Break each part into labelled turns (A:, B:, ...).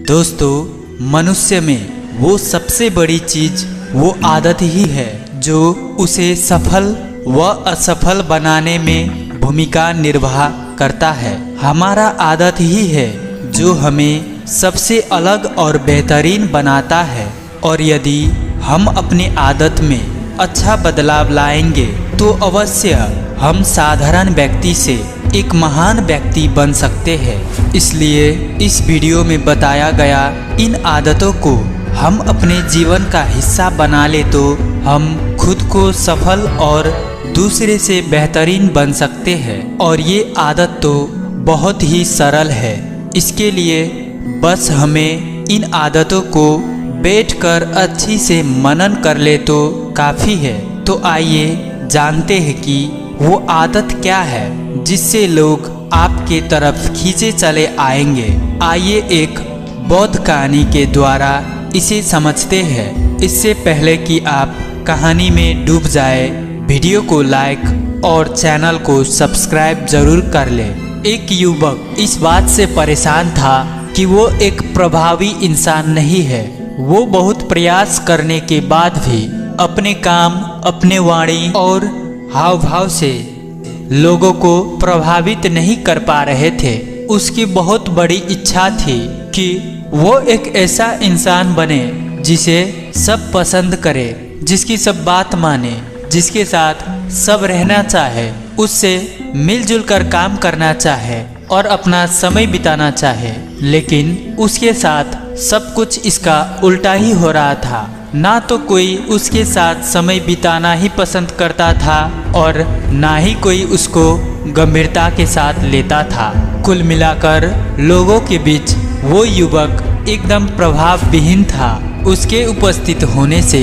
A: दोस्तों, मनुष्य में वो सबसे बड़ी चीज वो आदत ही है जो उसे सफल व असफल बनाने में भूमिका निर्वाह करता है। हमारा आदत ही है जो हमें सबसे अलग और बेहतरीन बनाता है, और यदि हम अपनी आदत में अच्छा बदलाव लाएंगे तो अवश्य हम साधारण व्यक्ति से एक महान व्यक्ति बन सकते हैं। इसलिए इस वीडियो में बताया गया इन आदतों को हम अपने जीवन का हिस्सा बना ले तो हम खुद को सफल और दूसरे से बेहतरीन बन सकते हैं। और ये आदत तो बहुत ही सरल है। इसके लिए बस हमें इन आदतों को बैठकर अच्छी से मनन कर ले तो काफ़ी है। तो आइए जानते हैं कि वो आदत क्या है जिससे लोग आपके तरफ खींचे चले आएंगे। आइए एक बौद्ध कहानी के द्वारा इसे समझते हैं। इससे पहले कि आप कहानी में डूब जाए, वीडियो को लाइक और चैनल को सब्सक्राइब जरूर कर ले। एक युवक इस बात से परेशान था कि वो एक प्रभावी इंसान नहीं है। वो बहुत प्रयास करने के बाद भी अपने काम, अपने वाणी और हाव भाव से लोगों को प्रभावित नहीं कर पा रहे थे। उसकी बहुत बड़ी इच्छा थी कि वो एक ऐसा इंसान बने जिसे सब पसंद करे, जिसकी सब बात माने, जिसके साथ सब रहना चाहे, उससे मिलजुल कर काम करना चाहे और अपना समय बिताना चाहे। लेकिन उसके साथ सब कुछ इसका उल्टा ही हो रहा था। ना तो कोई उसके साथ समय बिताना ही पसंद करता था और ना ही कोई उसको गंभीरता के साथ लेता था। कुल मिलाकर लोगों के बीच वो युवक एकदम प्रभावविहीन था। उसके उपस्थित होने से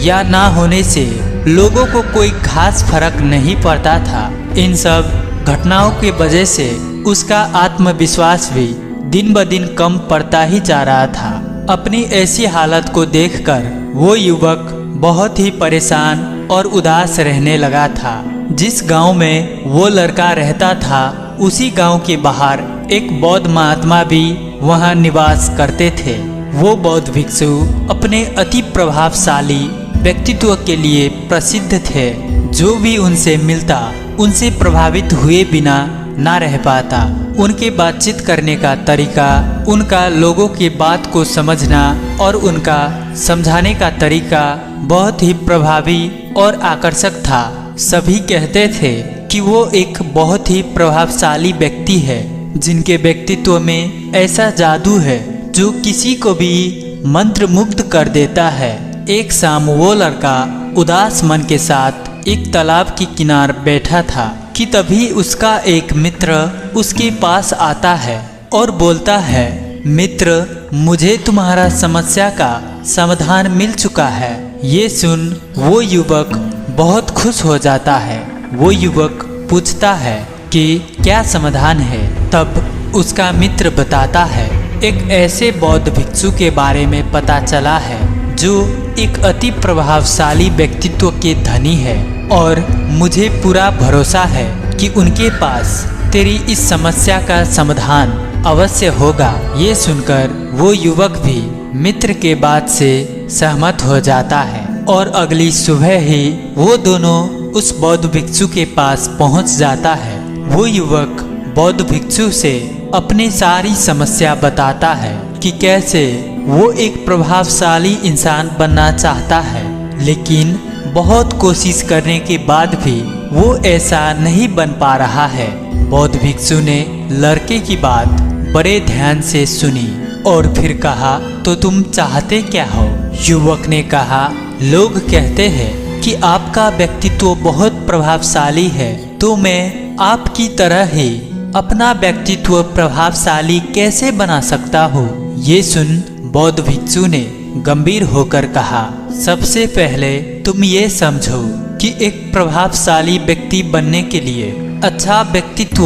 A: या ना होने से लोगों को कोई खास फर्क नहीं पड़ता था। इन सब घटनाओं के वजह से उसका आत्मविश्वास भी दिन ब दिन कम पड़ता ही जा रहा था। अपनी ऐसी हालत को देखकर वो युवक बहुत ही परेशान और उदास रहने लगा था। जिस गांव में वो लड़का रहता था, उसी गांव के बाहर एक बौद्ध महात्मा भी वहां निवास करते थे। वो बौद्ध भिक्षु अपने अति प्रभावशाली व्यक्तित्व के लिए प्रसिद्ध थे। जो भी उनसे मिलता उनसे प्रभावित हुए बिना ना रह पाता। उनके बातचीत करने का तरीका, उनका लोगों की बात को समझना और उनका समझाने का तरीका बहुत ही प्रभावी और आकर्षक था। सभी कहते थे कि वो एक बहुत ही प्रभावशाली व्यक्ति है, जिनके व्यक्तित्व में ऐसा जादू है जो किसी को भी मंत्रमुग्ध कर देता है। एक शाम वो लड़का उदास मन के साथ एक तालाब के किनारे बैठा था कि तभी उसका एक मित्र उसके पास आता है और बोलता है, मित्र, मुझे तुम्हारा समस्या का समाधान मिल चुका है। ये सुन वो युवक बहुत खुश हो जाता है। वो युवक पूछता है कि क्या समाधान है। तब उसका मित्र बताता है, एक ऐसे बौद्ध भिक्षु के बारे में पता चला है जो एक अति प्रभावशाली व्यक्तित्व के धनी है, और मुझे पूरा भरोसा है कि उनके पास तेरी इस समस्या का समाधान अवश्य होगा। ये सुनकर वो युवक भी मित्र के बात से सहमत हो जाता है और अगली सुबह ही वो दोनों उस बौद्ध भिक्षु के पास पहुंच जाता है। वो युवक बौद्ध भिक्षु से अपनी सारी समस्या बताता है कि कैसे वो एक प्रभावशाली इंसान बनना चाहता है, लेकिन बहुत कोशिश करने के बाद भी वो ऐसा नहीं बन पा रहा है। बौद्ध भिक्षु ने लड़के की बात बड़े ध्यान से सुनी और फिर कहा, तो तुम चाहते क्या हो? युवक ने कहा, लोग कहते हैं कि आपका व्यक्तित्व बहुत प्रभावशाली है, तो मैं आपकी तरह ही अपना व्यक्तित्व प्रभावशाली कैसे बना सकता हूँ? ये सुन बौद्ध भिक्षु ने गंभीर होकर कहा, सबसे पहले तुम ये समझो कि एक प्रभावशाली व्यक्ति बनने के लिए अच्छा व्यक्तित्व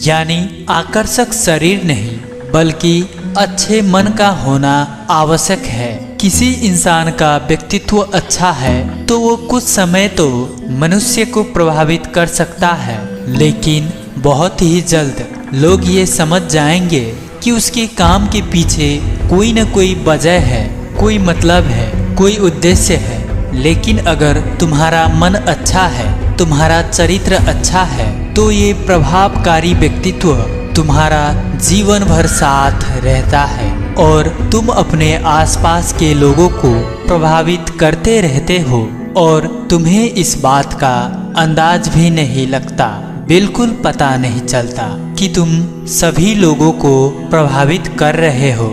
A: यानी आकर्षक शरीर नहीं बल्कि अच्छे मन का होना आवश्यक है। किसी इंसान का व्यक्तित्व अच्छा है तो वो कुछ समय तो मनुष्य को प्रभावित कर सकता है, लेकिन बहुत ही जल्द लोग ये समझ जाएंगे कि उसके काम के पीछे कोई न कोई वजह है, कोई मतलब है, कोई उद्देश्य है। लेकिन अगर तुम्हारा मन अच्छा है, तुम्हारा चरित्र अच्छा है, तो ये प्रभावकारी व्यक्तित्व तुम्हारा जीवन भर साथ रहता है और तुम अपने आसपास के लोगों को प्रभावित करते रहते हो और तुम्हें इस बात का अंदाज भी नहीं लगता, बिल्कुल पता नहीं चलता कि तुम सभी लोगों को प्रभावित कर रहे हो।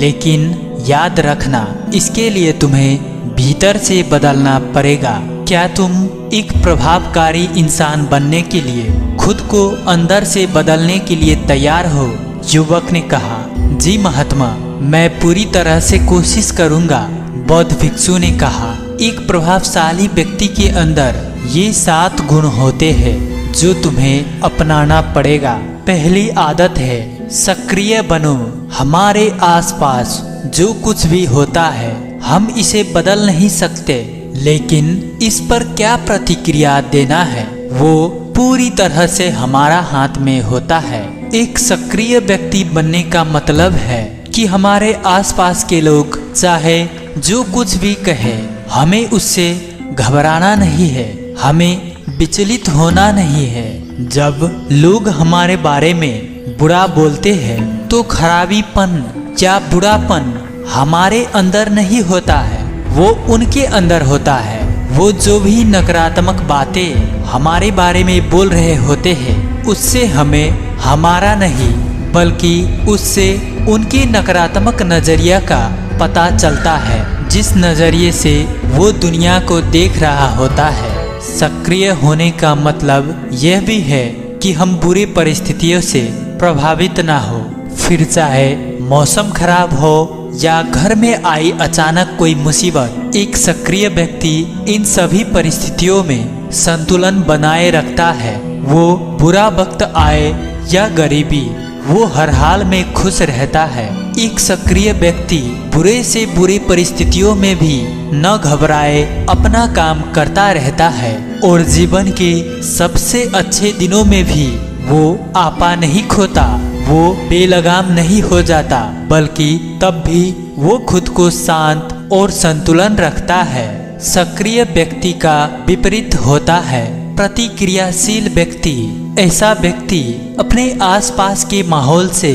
A: लेकिन याद रखना, इसके लिए तुम्हें भीतर से बदलना पड़ेगा। क्या तुम एक प्रभावकारी इंसान बनने के लिए खुद को अंदर से बदलने के लिए तैयार हो? युवक ने कहा, जी महात्मा, मैं पूरी तरह से कोशिश करूंगा। बौद्ध भिक्षु ने कहा, एक प्रभावशाली व्यक्ति के अंदर ये 7 गुण होते हैं जो तुम्हें अपनाना पड़ेगा। पहली आदत है सक्रिय बनो। हमारे आसपास जो कुछ भी होता है हम इसे बदल नहीं सकते, लेकिन इस पर क्या प्रतिक्रिया देना है वो पूरी तरह से हमारा हाथ में होता है। एक सक्रिय व्यक्ति बनने का मतलब है कि हमारे आसपास के लोग चाहे जो कुछ भी कहे, हमें उससे घबराना नहीं है, हमें विचलित होना नहीं है। जब लोग हमारे बारे में बुरा बोलते हैं तो खराबीपन या बुरापन हमारे अंदर नहीं होता है, वो उनके अंदर होता है। वो जो भी नकारात्मक बातें हमारे बारे में बोल रहे होते हैं उससे हमें हमारा नहीं बल्कि उससे उनके नकारात्मक नजरिया का पता चलता है, जिस नजरिए से वो दुनिया को देख रहा होता है। सक्रिय होने का मतलब यह भी है कि हम बुरी परिस्थितियों से प्रभावित ना हो, फिर चाहे मौसम खराब हो या घर में आई अचानक कोई मुसीबत। एक सक्रिय व्यक्ति इन सभी परिस्थितियों में संतुलन बनाए रखता है। वो बुरा वक्त आए या गरीबी, वो हर हाल में खुश रहता है। एक सक्रिय व्यक्ति बुरे से बुरी परिस्थितियों में भी न घबराए अपना काम करता रहता है और जीवन के सबसे अच्छे दिनों में भी वो आपा नहीं खोता, वो बेलगाम नहीं हो जाता, बल्कि तब भी वो खुद को शांत और संतुलन रखता है। सक्रिय व्यक्ति का विपरीत होता है प्रतिक्रियाशील व्यक्ति। ऐसा व्यक्ति अपने आसपास के माहौल से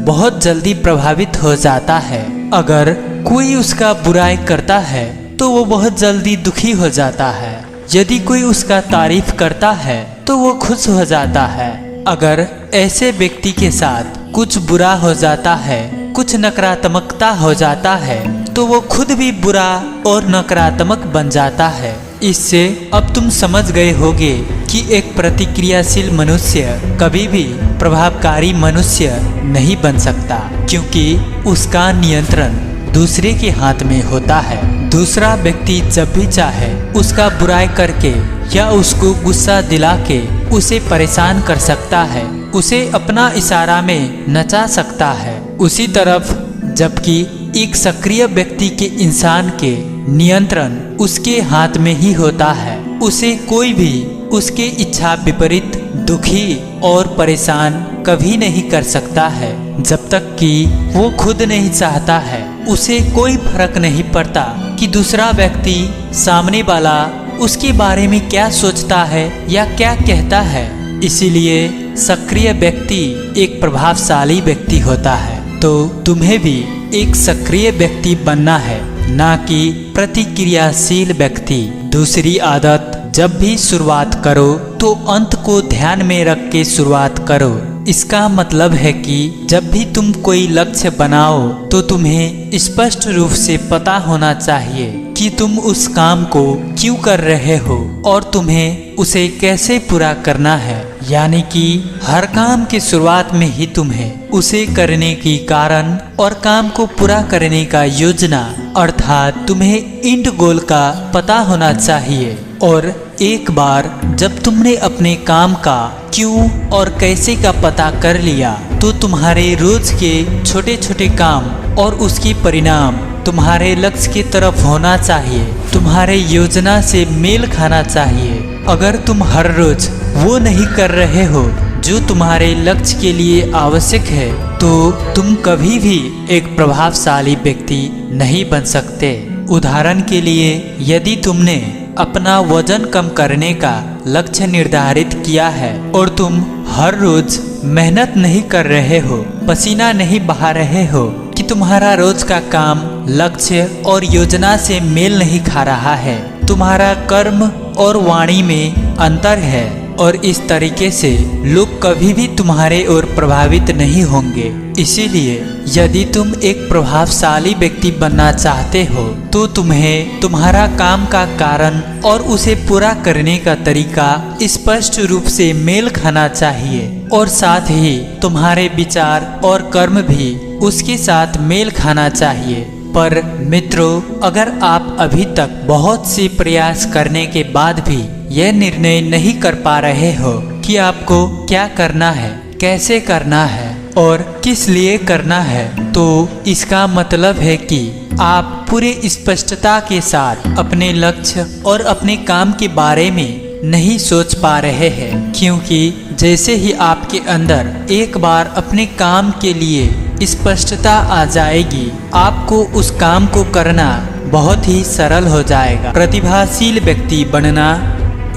A: बहुत जल्दी प्रभावित हो जाता है। अगर कोई उसका बुराई करता है तो वो बहुत जल्दी दुखी हो जाता है। यदि कोई उसका तारीफ करता है तो वो खुश हो जाता है। अगर ऐसे व्यक्ति के साथ कुछ बुरा हो जाता है, कुछ नकारात्मकता हो जाता है, तो वो खुद भी बुरा और नकारात्मक बन जाता है। इससे अब तुम समझ गए होगे कि एक प्रतिक्रियाशील मनुष्य कभी भी प्रभावकारी मनुष्य नहीं बन सकता, क्योंकि उसका नियंत्रण दूसरे के हाथ में होता है। दूसरा व्यक्ति जब भी चाहे उसका बुराई करके या उसको गुस्सा दिला के उसे परेशान कर सकता है, उसे अपना इशारा में नचा सकता है। उसी तरफ जबकि एक सक्रिय व्यक्ति के इंसान के नियंत्रण उसके हाथ में ही होता है। उसे कोई भी उसके इच्छा विपरीत दुखी और परेशान कभी नहीं कर सकता है। जब तक कि वो खुद नहीं चाहता है, उसे कोई फर्क नहीं पड़ता कि दूसरा व्यक्ति सामने वाला उसके बारे में क्या सोचता है या क्या कहता है। इसीलिए सक्रिय व्यक्ति एक प्रभावशाली व्यक्ति होता है। तो तुम्हें भी एक सक्रिय व्यक्ति बनना है, ना कि प्रतिक्रियाशील व्यक्ति। दूसरी आदत, जब भी शुरुआत करो तो अंत को ध्यान में रख के शुरुआत करो। इसका मतलब है कि जब भी तुम कोई लक्ष्य बनाओ तो तुम्हें स्पष्ट रूप से पता होना चाहिए कि तुम उस काम को क्यों कर रहे हो और तुम्हें उसे कैसे पूरा करना है। यानी कि हर काम की शुरुआत में ही तुम्हें उसे करने की कारण और काम को पूरा करने का योजना अर्थात तुम्हें एंड गोल का पता होना चाहिए। और एक बार जब तुमने अपने काम का क्यों और कैसे का पता कर लिया तो तुम्हारे रोज के छोटे छोटे काम और उसके परिणाम तुम्हारे लक्ष्य की तरफ होना चाहिए, तुम्हारे योजना से मेल खाना चाहिए। अगर तुम हर रोज वो नहीं कर रहे हो जो तुम्हारे लक्ष्य के लिए आवश्यक है, तो तुम कभी भी एक प्रभावशाली व्यक्ति नहीं बन सकते। उदाहरण के लिए, यदि तुमने अपना वजन कम करने का लक्ष्य निर्धारित किया है और तुम हर रोज मेहनत नहीं कर रहे हो, पसीना नहीं बहा रहे हो कि तुम्हारा रोज का काम लक्ष्य और योजना से मेल नहीं खा रहा है, तुम्हारा कर्म और वाणी में अंतर है और इस तरीके से लोग कभी भी तुम्हारे ओर प्रभावित नहीं होंगे। इसीलिए यदि तुम एक प्रभावशाली व्यक्ति बनना चाहते हो, तो तुम्हें तुम्हारा काम का कारण और उसे पूरा करने का तरीका स्पष्ट रूप से मेल खाना चाहिए और साथ ही तुम्हारे विचार और कर्म भी उसके साथ मेल खाना चाहिए। पर मित्रों, अगर आप अभी तक बहुत से प्रयास करने के बाद भी यह निर्णय नहीं कर पा रहे हो कि आपको क्या करना है, कैसे करना है और किस लिए करना है, तो इसका मतलब है कि आप पूरे स्पष्टता के साथ अपने लक्ष्य और अपने काम के बारे में नहीं सोच पा रहे हैं। क्योंकि जैसे ही आपके अंदर एक बार अपने काम के लिए स्पष्टता आ जाएगी, आपको उस काम को करना बहुत ही सरल हो जाएगा। प्रतिभाशील व्यक्ति बनना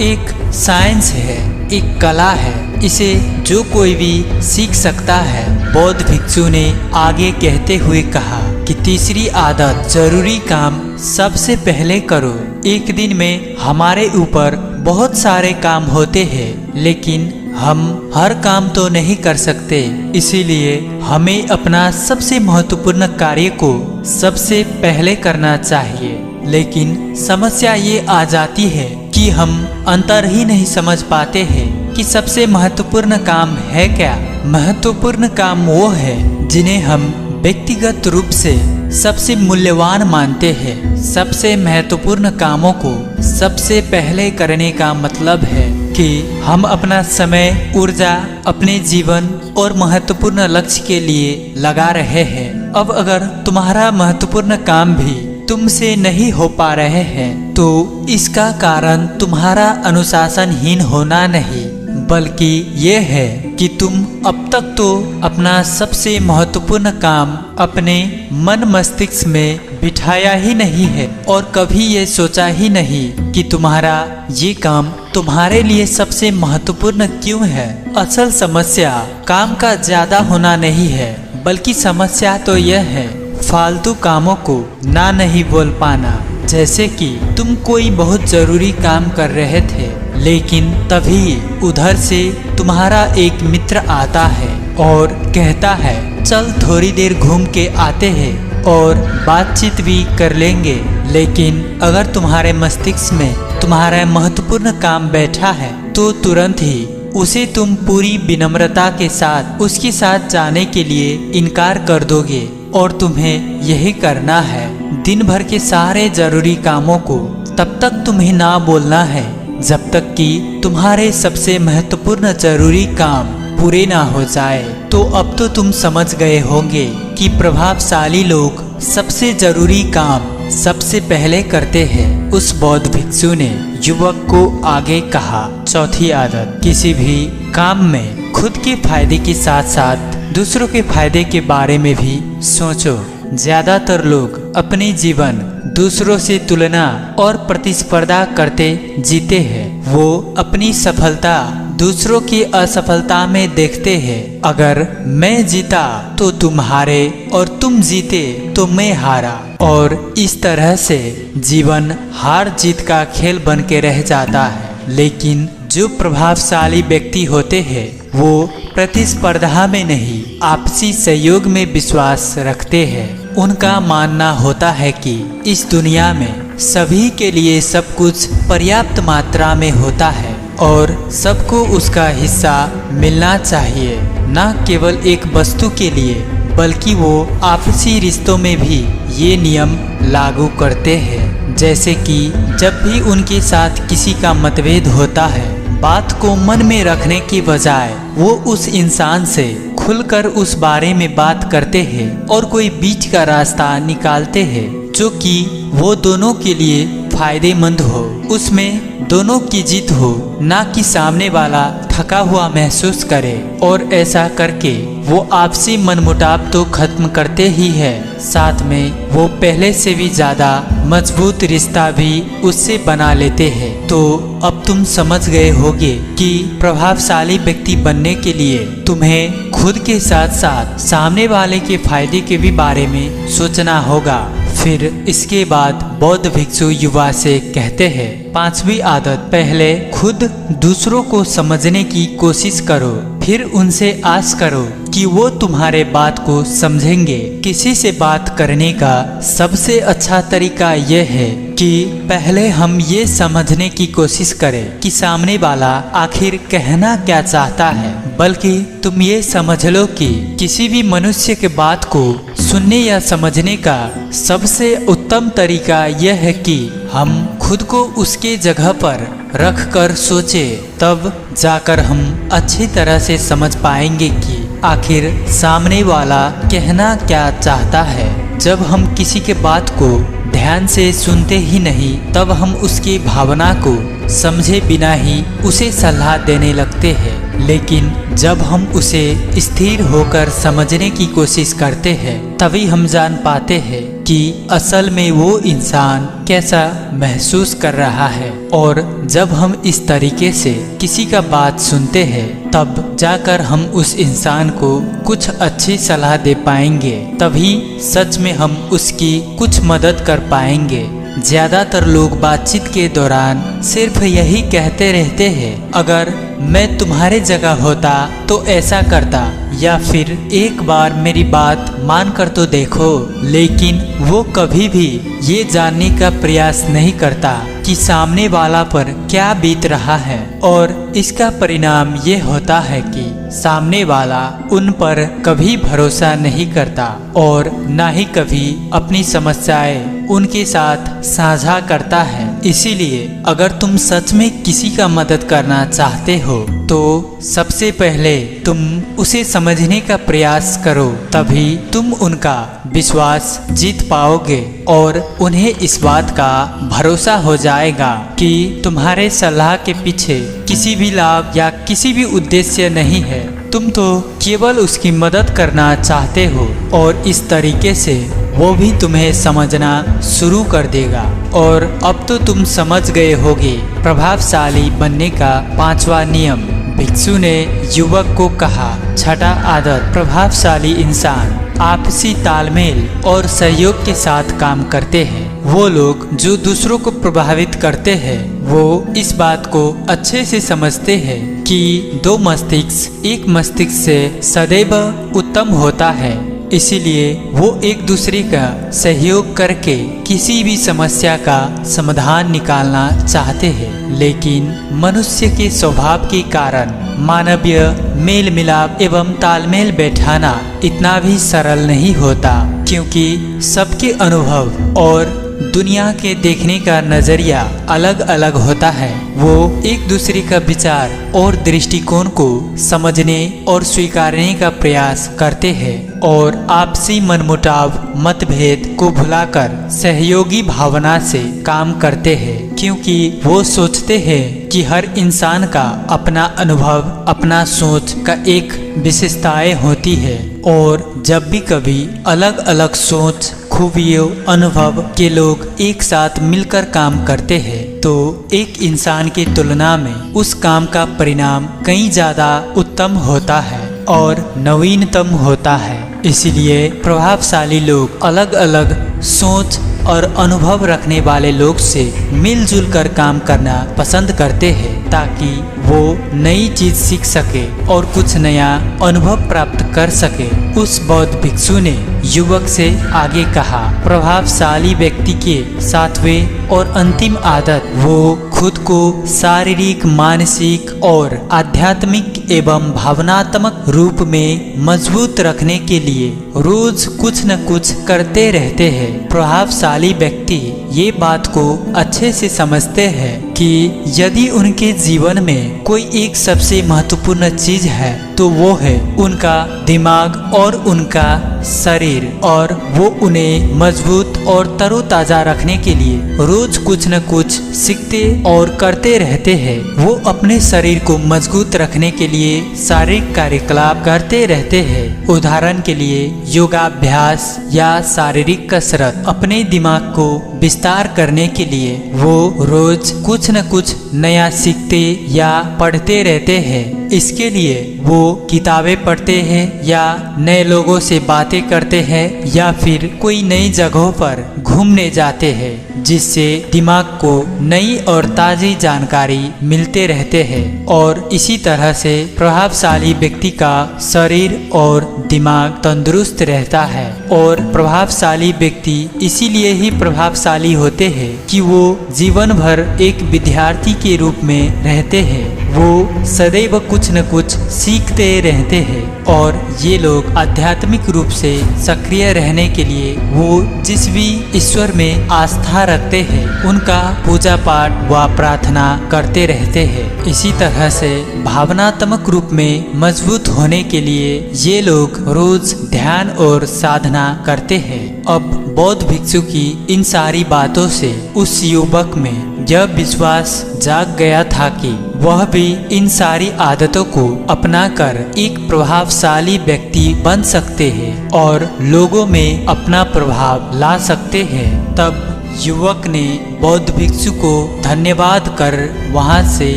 A: एक साइंस है, एक कला है, इसे जो कोई भी सीख सकता है। बौद्ध भिक्षु ने आगे कहते हुए कहा कि तीसरी आदत, जरूरी काम सबसे पहले करो। एक दिन में हमारे ऊपर बहुत सारे काम होते हैं, लेकिन हम हर काम तो नहीं कर सकते, इसीलिए हमें अपना सबसे महत्वपूर्ण कार्य को सबसे पहले करना चाहिए। लेकिन समस्या ये आ जाती है कि हम अंतर ही नहीं समझ पाते हैं कि सबसे महत्वपूर्ण काम है क्या। महत्वपूर्ण काम वो है जिन्हें हम व्यक्तिगत रूप से सबसे मूल्यवान मानते हैं। सबसे महत्वपूर्ण कामों को सबसे पहले करने का मतलब है कि हम अपना समय, ऊर्जा अपने जीवन और महत्वपूर्ण लक्ष्य के लिए लगा रहे हैं। अब अगर तुम्हारा महत्वपूर्ण काम भी तुमसे नहीं हो पा रहे हैं, तो इसका कारण तुम्हारा अनुशासनहीन होना नहीं, बल्कि ये है कि तुम अब तक तो अपना सबसे महत्वपूर्ण काम अपने मन मस्तिष्क में बिठाया ही नहीं है और कभी ये सोचा ही नहीं कि तुम्हारा ये काम तुम्हारे लिए सबसे महत्वपूर्ण क्यों है। असल समस्या काम का ज्यादा होना नहीं है, बल्कि समस्या तो यह है फालतू कामों को ना नहीं बोल पाना। जैसे कि तुम कोई बहुत जरूरी काम कर रहे थे, लेकिन तभी उधर से तुम्हारा एक मित्र आता है और कहता है, चल थोड़ी देर घूम के आते हैं और बातचीत भी कर लेंगे। लेकिन अगर तुम्हारे मस्तिष्क में तुम्हारा महत्वपूर्ण काम बैठा है, तो तुरंत ही उसे तुम पूरी विनम्रता के साथ उसके साथ जाने के लिए इनकार कर दोगे और तुम्हें यही करना है। दिन भर के सारे जरूरी कामों को तब तक तुम्हें ना बोलना है जब तक कि तुम्हारे सबसे महत्वपूर्ण जरूरी काम पूरे ना हो जाए। तो अब तो तुम समझ गए होंगे कि प्रभावशाली लोग सबसे जरूरी काम सबसे पहले करते हैं। उस बौद्ध भिक्षु ने युवक को आगे कहा, चौथी आदत, किसी भी काम में खुद के फायदे के साथ साथ दूसरों के फायदे के बारे में भी सोचो। ज्यादातर लोग अपने जीवन दूसरों से तुलना और प्रतिस्पर्धा करते जीते हैं। वो अपनी सफलता दूसरों की असफलता में देखते हैं। अगर मैं जीता तो तुम हारे और तुम जीते तो मैं हारा, और इस तरह से जीवन हार जीत का खेल बन के रह जाता है। लेकिन जो प्रभावशाली व्यक्ति होते हैं, वो प्रतिस्पर्धा में नहीं, आपसी सहयोग में विश्वास रखते हैं। उनका मानना होता है कि इस दुनिया में सभी के लिए सब कुछ पर्याप्त मात्रा में होता है और सबको उसका हिस्सा मिलना चाहिए। न केवल एक वस्तु के लिए, बल्कि वो आपसी रिश्तों में भी ये नियम लागू करते हैं। जैसे कि जब भी उनके साथ किसी का मतभेद होता है, बात को मन में रखने की बजाय वो उस इंसान से खुलकर उस बारे में बात करते हैं और कोई बीच का रास्ता निकालते हैं जो कि वो दोनों के लिए फायदेमंद हो, उसमें दोनों की जीत हो, ना कि सामने वाला थका हुआ महसूस करे। और ऐसा करके वो आपसी मनमुटाव तो खत्म करते ही है, साथ में वो पहले से भी ज्यादा मजबूत रिश्ता भी उससे बना लेते हैं। तो अब तुम समझ गए होगे कि प्रभावशाली व्यक्ति बनने के लिए तुम्हें खुद के साथ साथ सामने वाले के फायदे के भी बारे में सोचना होगा। फिर इसके बाद बौद्ध भिक्षु युवा से कहते हैं, 5वीं आदत, पहले खुद दूसरों को समझने की कोशिश करो, फिर उनसे आस करो कि वो तुम्हारे बात को समझेंगे। किसी से बात करने का सबसे अच्छा तरीका यह है कि पहले हम ये समझने की कोशिश करें कि सामने वाला आखिर कहना क्या चाहता है, बल्कि तुम ये समझ लो कि किसी भी मनुष्य के बात को सुनने या समझने का सबसे उत्तम तरीका यह है कि हम खुद को उसके जगह पर रख कर सोचे, तब जाकर हम अच्छी तरह से समझ पाएंगे कि आखिर सामने वाला कहना क्या चाहता है। जब हम किसी के बात को ध्यान से सुनते ही नहीं, तब हम उसकी भावना को समझे बिना ही उसे सलाह देने लगते हैं। लेकिन जब हम उसे स्थिर होकर समझने की कोशिश करते हैं, तभी हम जान पाते हैं कि असल में वो इंसान कैसा महसूस कर रहा है। और जब हम इस तरीके से किसी का बात सुनते हैं, तब जाकर हम उस इंसान को कुछ अच्छी सलाह दे पाएंगे, तभी सच में हम उसकी कुछ मदद कर पाएंगे। ज्यादातर लोग बातचीत के दौरान सिर्फ यही कहते रहते हैं, अगर मैं तुम्हारे जगह होता तो ऐसा करता, या फिर एक बार मेरी बात मान कर तो देखो। लेकिन वो कभी भी ये जानने का प्रयास नहीं करता कि सामने वाला पर क्या बीत रहा है, और इसका परिणाम ये होता है कि सामने वाला उन पर कभी भरोसा नहीं करता और ना ही कभी अपनी समस्याएं उनके साथ साझा करता है। इसीलिए अगर तुम सच में किसी का मदद करना चाहते हो, तो सबसे पहले तुम उसे समझने का प्रयास करो, तभी तुम उनका विश्वास जीत पाओगे और उन्हें इस बात का भरोसा हो जाएगा कि तुम्हारे सलाह के पीछे किसी भी लाभ या किसी भी उद्देश्य नहीं है। तुम तो केवल उसकी मदद करना चाहते हो, और इस तरीके से वो भी तुम्हें समझना शुरू कर देगा। और अब तो तुम समझ गए होगे प्रभावशाली बनने का 5वां नियम। भिक्षु ने युवक को कहा, 6ठा आदत, प्रभावशाली इंसान आपसी तालमेल और सहयोग के साथ काम करते हैं। वो लोग जो दूसरों को प्रभावित करते हैं, वो इस बात को अच्छे से समझते हैं कि 2 मस्तिष्क एक मस्तिष्क से सदैव उत्तम होता है। इसीलिए वो एक दूसरे का सहयोग करके किसी भी समस्या का समाधान निकालना चाहते हैं। लेकिन मनुष्य के स्वभाव के कारण मानवीय मेल मिलाप एवं तालमेल बैठाना इतना भी सरल नहीं होता, क्योंकि सबके अनुभव और दुनिया के देखने का नजरिया अलग अलग होता है। वो एक दूसरे का विचार और दृष्टिकोण को समझने और स्वीकारने का प्रयास करते हैं और आपसी मनमुटाव मतभेद को भुलाकर सहयोगी भावना से काम करते हैं, क्योंकि वो सोचते हैं कि हर इंसान का अपना अनुभव, अपना सोच का एक विशेषताएं होती है, और जब भी कभी अलग अलग सोच, खूबियों, अनुभव के लोग एक साथ मिलकर काम करते हैं, तो एक इंसान की तुलना में उस काम का परिणाम कहीं ज्यादा उत्तम होता है और नवीनतम होता है। इसलिए प्रभावशाली लोग अलग अलग सोच और अनुभव रखने वाले लोग से मिलजुल कर काम करना पसंद करते हैं, ताकि वो नई चीज सीख सके और कुछ नया अनुभव प्राप्त कर सके। उस बौद्ध भिक्षु ने युवक से आगे कहा, प्रभावशाली व्यक्ति के 7वें और अंतिम आदत, वो खुद को शारीरिक, मानसिक और आध्यात्मिक एवं भावनात्मक रूप में मजबूत रखने के लिए रोज कुछ न कुछ करते रहते हैं। प्रभावशाली व्यक्ति ये बात को अच्छे से समझते हैं कि यदि उनके जीवन में कोई एक सबसे महत्वपूर्ण चीज है तो वो है उनका दिमाग और उनका शरीर, और वो उन्हें मजबूत और तरोताजा रखने के लिए रोज कुछ न कुछ सीखते और करते रहते हैं। वो अपने शरीर को मजबूत रखने के लिए शारीरिक कार्यकलाप करते रहते हैं। उदाहरण के लिए योगाभ्यास या शारीरिक कसरत। अपने दिमाग को विस्तार करने के लिए वो रोज कुछ न कुछ नया सीखते या पढ़ते रहते हैं। इसके लिए वो किताबें पढ़ते हैं या नए लोगों से बातें करते हैं या फिर कोई नई जगहों पर घूमने जाते हैं, जिससे दिमाग को नई और ताज़ी जानकारी मिलते रहते हैं। और इसी तरह से प्रभावशाली व्यक्ति का शरीर और दिमाग तंदुरुस्त रहता है। और प्रभावशाली व्यक्ति इसीलिए ही प्रभावशाली होते हैं कि वो जीवन भर एक विद्यार्थी के रूप में रहते हैं। वो सदैव कुछ न कुछ सीखते रहते हैं। और ये लोग आध्यात्मिक रूप से सक्रिय रहने के लिए वो जिस भी ईश्वर में आस्था रखते हैं उनका पूजा पाठ व प्रार्थना करते रहते हैं। इसी तरह से भावनात्मक रूप में मजबूत होने के लिए ये लोग रोज ध्यान और साधना करते हैं। अब बौद्ध भिक्षु की इन सारी बातों से उस युवक में यह विश्वास जाग गया था कि वह भी इन सारी आदतों को अपनाकर एक प्रभावशाली व्यक्ति बन सकते हैं और लोगों में अपना प्रभाव ला सकते हैं। तब युवक ने बौद्ध भिक्षु को धन्यवाद कर वहां से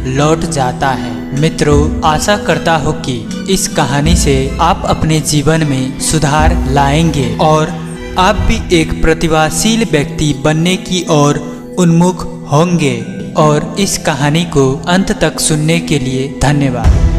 A: लौट जाता है। मित्रों, आशा करता हूँ कि इस कहानी से आप अपने जीवन में सुधार लाएंगे और आप भी एक प्रतिभाशील व्यक्ति बनने की ओर उन्मुख होंगे। और इस कहानी को अंत तक सुनने के लिए धन्यवाद।